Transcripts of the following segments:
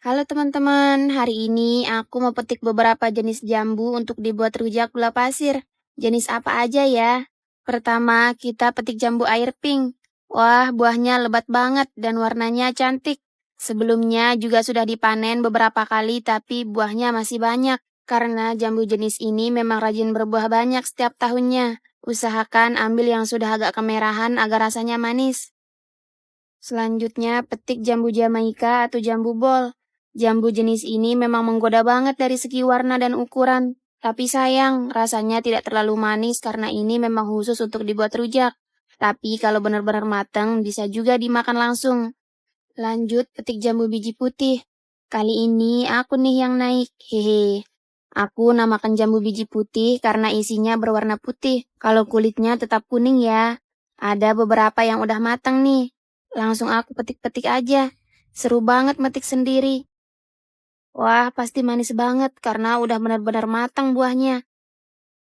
Halo teman-teman, hari ini aku mau petik beberapa jenis jambu untuk dibuat rujak gula pasir. Jenis apa aja ya? Pertama, kita petik jambu air pink. Wah, buahnya lebat banget dan warnanya cantik. Sebelumnya juga sudah dipanen beberapa kali tapi buahnya masih banyak. Karena jambu jenis ini memang rajin berbuah banyak setiap tahunnya. Usahakan ambil yang sudah agak kemerahan agar rasanya manis. Selanjutnya, petik jambu Jamaika atau jambu bol. Jambu jenis ini memang menggoda banget dari segi warna dan ukuran. Tapi sayang, rasanya tidak terlalu manis karena ini memang khusus untuk dibuat rujak. Tapi kalau benar-benar matang, bisa juga dimakan langsung. Lanjut, petik jambu biji putih. Kali ini aku nih yang naik, hehe. Aku namakan jambu biji putih karena isinya berwarna putih. Kalau kulitnya tetap kuning ya. Ada beberapa yang udah matang nih. Langsung aku petik-petik aja. Seru banget metik sendiri. Wah, pasti manis banget karena udah benar-benar matang buahnya.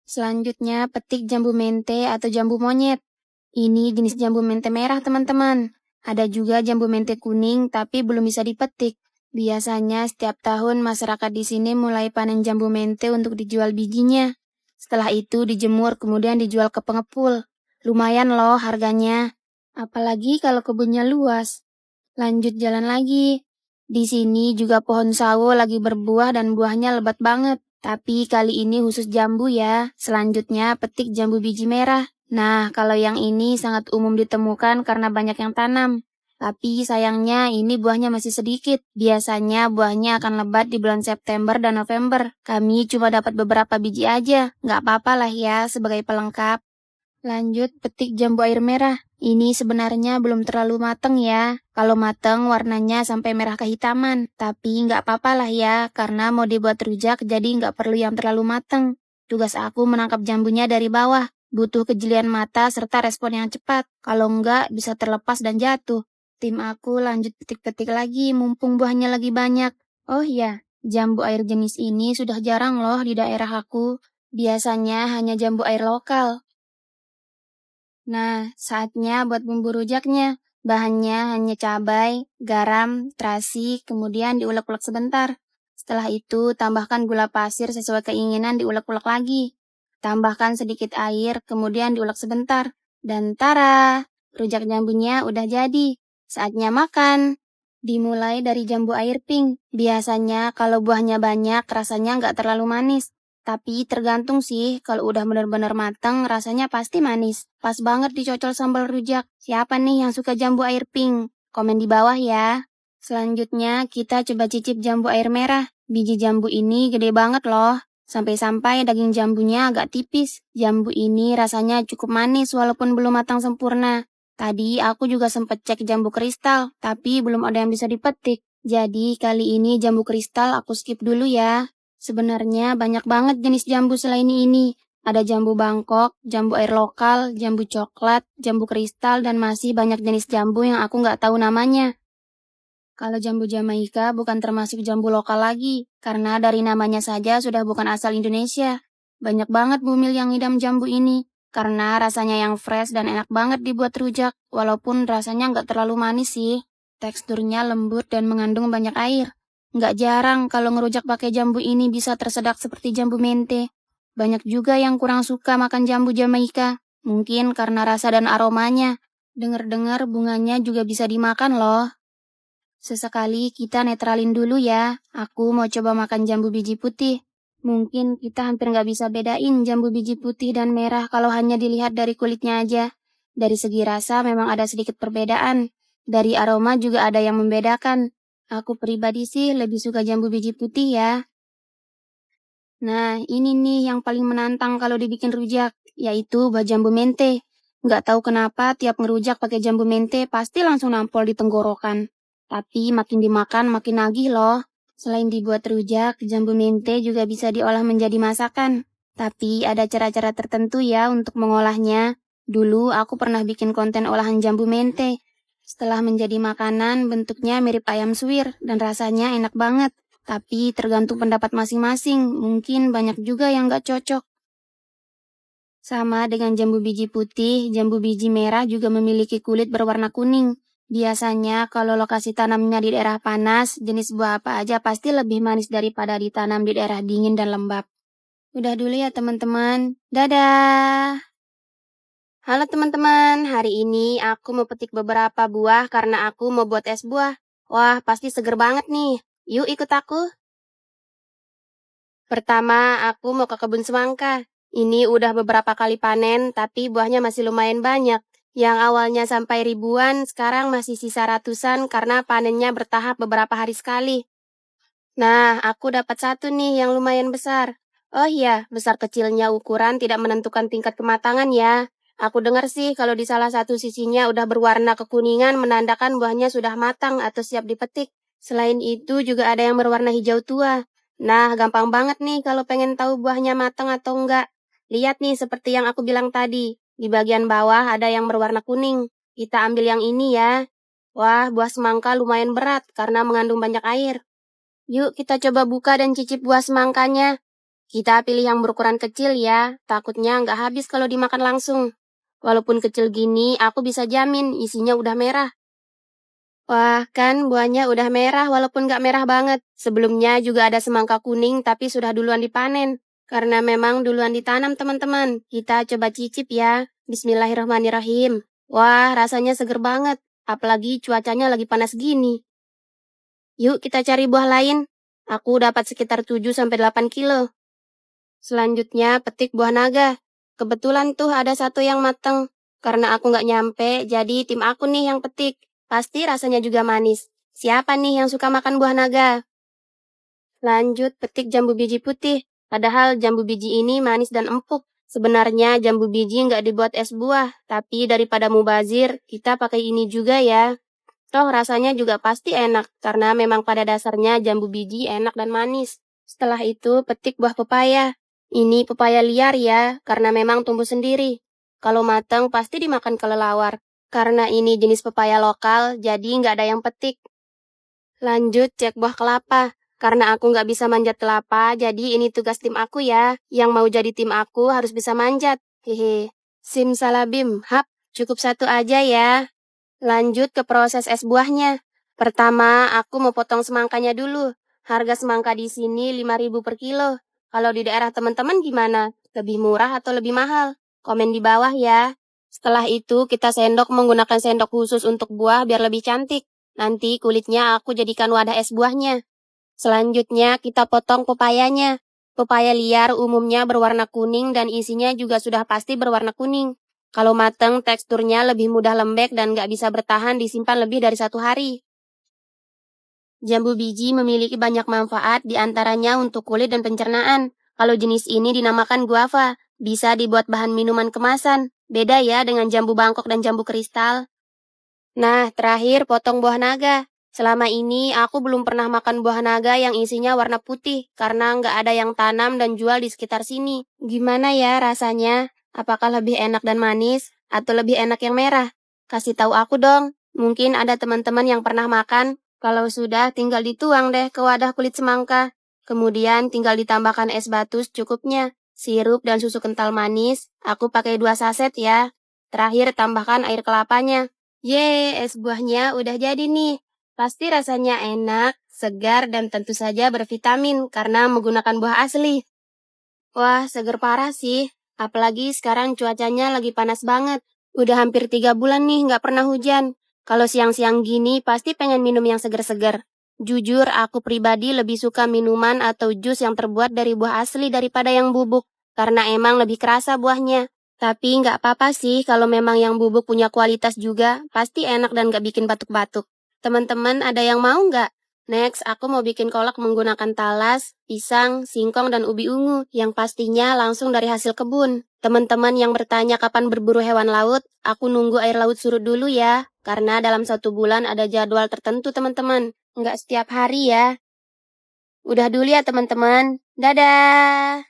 Selanjutnya, petik jambu mente atau jambu monyet. Ini jenis jambu mente merah, teman-teman. Ada juga jambu mente kuning, tapi belum bisa dipetik. Biasanya setiap tahun masyarakat di sini mulai panen jambu mente untuk dijual bijinya. Setelah itu dijemur, kemudian dijual ke pengepul. Lumayan loh harganya. Apalagi kalau kebunnya luas. Lanjut jalan lagi. Di sini juga pohon sawo lagi berbuah dan buahnya lebat banget. Tapi kali ini khusus jambu ya. Selanjutnya petik jambu biji merah. Nah, kalau yang ini sangat umum ditemukan karena banyak yang tanam. Tapi sayangnya ini buahnya masih sedikit. Biasanya buahnya akan lebat di bulan September dan November. Kami cuma dapat beberapa biji aja. Nggak apa-apa lah ya sebagai pelengkap. Lanjut petik jambu air merah. Ini sebenarnya belum terlalu mateng ya. Kalau mateng warnanya sampai merah kehitaman. Tapi nggak apa-apa lah ya, karena mau dibuat rujak jadi nggak perlu yang terlalu mateng. Tugas aku menangkap jambunya dari bawah. Butuh kejelian mata serta respon yang cepat. Kalau nggak bisa terlepas dan jatuh. Tim aku lanjut petik-petik lagi mumpung buahnya lagi banyak. Oh iya, jambu air jenis ini sudah jarang loh di daerah aku. Biasanya hanya jambu air lokal. Nah, saatnya buat bumbu rujaknya. Bahannya hanya cabai, garam, terasi, kemudian diulek-ulek sebentar. Setelah itu, tambahkan gula pasir sesuai keinginan diulek-ulek lagi. Tambahkan sedikit air, kemudian diulek sebentar. Dan tara, rujak jambunya udah jadi. Saatnya makan. Dimulai dari jambu air pink. Biasanya kalau buahnya banyak, rasanya nggak terlalu manis. Tapi tergantung sih, kalau udah benar-benar matang, rasanya pasti manis. Pas banget dicocol sambal rujak. Siapa nih yang suka jambu air pink? Komen di bawah ya. Selanjutnya, kita coba cicip jambu air merah. Biji jambu ini gede banget loh. Sampai-sampai daging jambunya agak tipis. Jambu ini rasanya cukup manis walaupun belum matang sempurna. Tadi aku juga sempat cek jambu kristal, tapi belum ada yang bisa dipetik. Jadi kali ini jambu kristal aku skip dulu ya. Sebenarnya banyak banget jenis jambu selain ini. Ada jambu Bangkok, jambu air lokal, jambu coklat, jambu kristal, dan masih banyak jenis jambu yang aku nggak tahu namanya. Kalau jambu Jamaika bukan termasuk jambu lokal lagi, karena dari namanya saja sudah bukan asal Indonesia. Banyak banget bumil yang ngidam jambu ini, karena rasanya yang fresh dan enak banget dibuat rujak, walaupun rasanya nggak terlalu manis sih. Teksturnya lembut dan mengandung banyak air. Nggak jarang kalau ngerujak pakai jambu ini bisa tersedak seperti jambu mente. Banyak juga yang kurang suka makan jambu Jamaika, mungkin karena rasa dan aromanya. Dengar-dengar bunganya juga bisa dimakan loh. Sesekali kita netralin dulu ya. Aku mau coba makan jambu biji putih. Mungkin kita hampir nggak bisa bedain jambu biji putih dan merah kalau hanya dilihat dari kulitnya aja. Dari segi rasa memang ada sedikit perbedaan. Dari aroma juga ada yang membedakan. Aku pribadi sih lebih suka jambu biji putih ya. Nah, ini nih yang paling menantang kalau dibikin rujak, yaitu jambu mente. Nggak tahu kenapa tiap ngerujak pakai jambu mente pasti langsung nampol di tenggorokan. Tapi makin dimakan makin nagih loh. Selain dibuat rujak, jambu mente juga bisa diolah menjadi masakan. Tapi ada cara-cara tertentu ya untuk mengolahnya. Dulu aku pernah bikin konten olahan jambu mente. Setelah menjadi makanan, bentuknya mirip ayam suwir dan rasanya enak banget. Tapi tergantung pendapat masing-masing, mungkin banyak juga yang nggak cocok. Sama dengan jambu biji putih, jambu biji merah juga memiliki kulit berwarna kuning. Biasanya kalau lokasi tanamnya di daerah panas, jenis buah apa aja pasti lebih manis daripada ditanam di daerah dingin dan lembab. Udah dulu ya teman-teman. Dadah! Halo teman-teman, hari ini aku mau petik beberapa buah karena aku mau buat es buah. Wah, pasti seger banget nih. Yuk ikut aku. Pertama, aku mau ke kebun semangka. Ini udah beberapa kali panen, tapi buahnya masih lumayan banyak. Yang awalnya sampai ribuan, sekarang masih sisa ratusan karena panennya bertahap beberapa hari sekali. Nah, aku dapat satu nih yang lumayan besar. Oh iya, besar kecilnya ukuran tidak menentukan tingkat kematangan ya. Aku dengar sih kalau di salah satu sisinya udah berwarna kekuningan menandakan buahnya sudah matang atau siap dipetik. Selain itu juga ada yang berwarna hijau tua. Nah, gampang banget nih kalau pengen tahu buahnya matang atau enggak. Lihat nih seperti yang aku bilang tadi. Di bagian bawah ada yang berwarna kuning. Kita ambil yang ini ya. Wah, buah semangka lumayan berat karena mengandung banyak air. Yuk kita coba buka dan cicip buah semangkanya. Kita pilih yang berukuran kecil ya, takutnya nggak habis kalau dimakan langsung. Walaupun kecil gini, aku bisa jamin isinya udah merah. Wah, kan buahnya udah merah walaupun nggak merah banget. Sebelumnya juga ada semangka kuning tapi sudah duluan dipanen. Karena memang duluan ditanam teman-teman. Kita coba cicip ya. Bismillahirrahmanirrahim. Wah, rasanya seger banget. Apalagi cuacanya lagi panas gini. Yuk kita cari buah lain. Aku dapat sekitar 7-8 kilo. Selanjutnya petik buah naga. Kebetulan tuh ada satu yang mateng. Karena aku nggak nyampe, jadi tim aku nih yang petik. Pasti rasanya juga manis. Siapa nih yang suka makan buah naga? Lanjut petik jambu biji putih. Padahal jambu biji ini manis dan empuk. Sebenarnya jambu biji nggak dibuat es buah, tapi daripada mubazir, kita pakai ini juga ya. Toh rasanya juga pasti enak, karena memang pada dasarnya jambu biji enak dan manis. Setelah itu, petik buah pepaya. Ini pepaya liar ya, karena memang tumbuh sendiri. Kalau matang, pasti dimakan kelelawar. Karena ini jenis pepaya lokal, jadi nggak ada yang petik. Lanjut cek buah kelapa. Karena aku nggak bisa manjat kelapa, jadi ini tugas tim aku ya. Yang mau jadi tim aku harus bisa manjat. Hehe. Simsalabim, hap, cukup satu aja ya. Lanjut ke proses es buahnya. Pertama, aku mau potong semangkanya dulu. Harga semangka di sini 5.000 per kilo. Kalau di daerah teman-teman gimana? Lebih murah atau lebih mahal? Komen di bawah ya. Setelah itu, kita sendok menggunakan sendok khusus untuk buah biar lebih cantik. Nanti kulitnya aku jadikan wadah es buahnya. Selanjutnya, kita potong pepayanya. Pepaya liar umumnya berwarna kuning dan isinya juga sudah pasti berwarna kuning. Kalau mateng, teksturnya lebih mudah lembek dan nggak bisa bertahan disimpan lebih dari 1 hari. Jambu biji memiliki banyak manfaat, diantaranya untuk kulit dan pencernaan. Kalau jenis ini dinamakan guava, bisa dibuat bahan minuman kemasan. Beda ya dengan jambu bangkok dan jambu kristal. Nah, terakhir potong buah naga. Selama ini aku belum pernah makan buah naga yang isinya warna putih, karena nggak ada yang tanam dan jual di sekitar sini. Gimana ya rasanya? Apakah lebih enak dan manis, atau lebih enak yang merah? Kasih tahu aku dong. Mungkin ada teman-teman yang pernah makan. Kalau sudah, tinggal dituang deh ke wadah kulit semangka. Kemudian tinggal ditambahkan es batu secukupnya, sirup dan susu kental manis. Aku pakai 2 saset ya. Terakhir tambahkan air kelapanya. Yeay, es buahnya udah jadi nih. Pasti rasanya enak, segar, dan tentu saja bervitamin karena menggunakan buah asli. Wah, seger parah sih. Apalagi sekarang cuacanya lagi panas banget. Udah hampir 3 bulan nih nggak pernah hujan. Kalau siang-siang gini pasti pengen minum yang seger-seger. Jujur, aku pribadi lebih suka minuman atau jus yang terbuat dari buah asli daripada yang bubuk. Karena emang lebih kerasa buahnya. Tapi nggak apa-apa sih kalau memang yang bubuk punya kualitas juga. Pasti enak dan nggak bikin batuk-batuk. Teman-teman ada yang mau nggak? Next, aku mau bikin kolak menggunakan talas, pisang, singkong, dan ubi ungu yang pastinya langsung dari hasil kebun. Teman-teman yang bertanya kapan berburu hewan laut, aku nunggu air laut surut dulu ya, karena dalam 1 bulan ada jadwal tertentu teman-teman. Nggak setiap hari ya. Udah dulu ya teman-teman. Dadah!